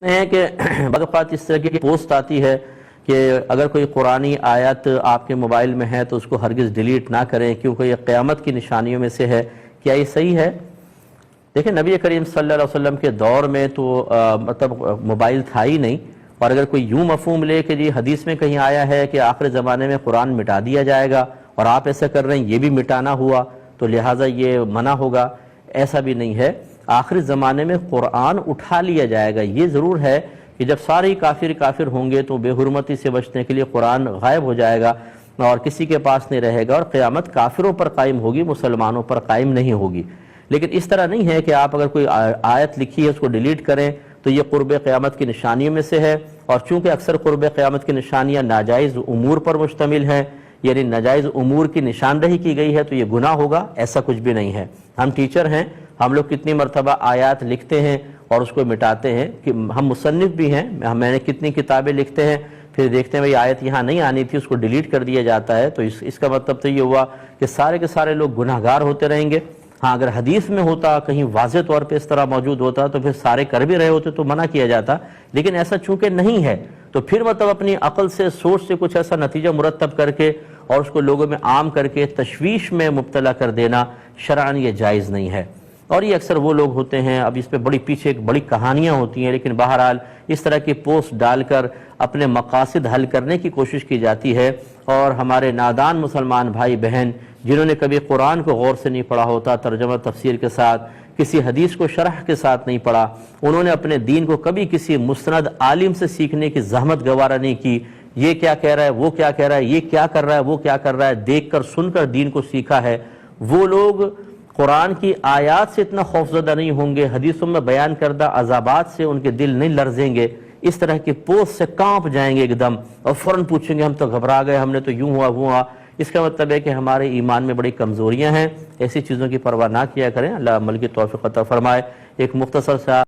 ہیں کہ بعض اوقات اس طرح کی پوسٹ آتی ہے کہ اگر کوئی قرآنی آیت آپ کے موبائل میں ہے تو اس کو ہرگز ڈیلیٹ نہ کریں کیونکہ یہ قیامت کی نشانیوں میں سے ہے۔ کیا یہ صحیح ہے؟ دیکھیں، نبی کریم صلی اللہ علیہ وسلم کے دور میں تو موبائل تھا ہی نہیں، اور اگر کوئی یوں مفہوم لے کہ جی حدیث میں کہیں آیا ہے کہ آخر زمانے میں قرآن مٹا دیا جائے گا اور آپ ایسا کر رہے ہیں یہ بھی مٹانا ہوا تو لہٰذا یہ منع ہوگا، ایسا بھی نہیں ہے۔ آخری زمانے میں قرآن اٹھا لیا جائے گا۔ یہ ضرور ہے کہ جب سارے کافر ہوں گے تو بے حرمتی سے بچنے کے لیے قرآن غائب ہو جائے گا اور کسی کے پاس نہیں رہے گا، اور قیامت کافروں پر قائم ہوگی، مسلمانوں پر قائم نہیں ہوگی۔ لیکن اس طرح نہیں ہے کہ آپ اگر کوئی آیت لکھی ہے اس کو ڈیلیٹ کریں تو یہ قرب قیامت کی نشانیوں میں سے ہے، اور چونکہ اکثر قرب قیامت کی نشانیاں ناجائز امور پر مشتمل ہیں، یعنی ناجائز امور کی نشاندہی کی گئی ہے تو یہ گناہ ہوگا، ایسا کچھ بھی نہیں ہے۔ ہم ٹیچر ہیں، ہم لوگ کتنی مرتبہ آیات لکھتے ہیں اور اس کو مٹاتے ہیں، کہ ہم مصنف بھی ہیں، میں نے کتنی کتابیں لکھتے ہیں، پھر دیکھتے ہیں بھئی آیت یہاں نہیں آنی تھی، اس کو ڈیلیٹ کر دیا جاتا ہے، تو اس کا مطلب تو یہ ہوا کہ سارے کے سارے لوگ گناہ گار ہوتے رہیں گے۔ ہاں، اگر حدیث میں ہوتا، کہیں واضح طور پہ اس طرح موجود ہوتا تو پھر سارے کر بھی رہے ہوتے تو منع کیا جاتا، لیکن ایسا چونکہ نہیں ہے تو پھر مطلب اپنی عقل سے، سوچ سے کچھ ایسا نتیجہ مرتب کر کے اور اس کو لوگوں میں عام کر کے تشویش میں مبتلا کر دینا شرعاً یہ جائز نہیں ہے۔ اور یہ اکثر وہ لوگ ہوتے ہیں، اب اس پہ پیچھے ایک بڑی کہانیاں ہوتی ہیں، لیکن بہرحال اس طرح کی پوسٹ ڈال کر اپنے مقاصد حل کرنے کی کوشش کی جاتی ہے، اور ہمارے نادان مسلمان بھائی بہن جنہوں نے کبھی قرآن کو غور سے نہیں پڑھا ہوتا، ترجمہ تفسیر کے ساتھ، کسی حدیث کو شرح کے ساتھ نہیں پڑھا، انہوں نے اپنے دین کو کبھی کسی مستند عالم سے سیکھنے کی زحمت گوارا نہیں کی، یہ کیا کہہ رہا ہے، وہ کیا کہہ رہا ہے، یہ کیا کر رہا ہے، وہ کیا کر رہا ہے، دیکھ کر سن کر دین کو سیکھا ہے، وہ لوگ قرآن کی آیات سے اتنا خوفزدہ نہیں ہوں گے، حدیثوں میں بیان کردہ عذابات سے ان کے دل نہیں لرزیں گے، اس طرح کی پوسٹ سے کانپ جائیں گے ایک دم، اور فوراً پوچھیں گے ہم تو گھبرا گئے، ہم نے تو یوں ہوا وہ ہوا۔ اس کا مطلب ہے کہ ہمارے ایمان میں بڑی کمزوریاں ہیں، ایسی چیزوں کی پرواہ نہ کیا کریں۔ اللہ عمل کی توفیق عطا فرمائے۔ ایک مختصر سا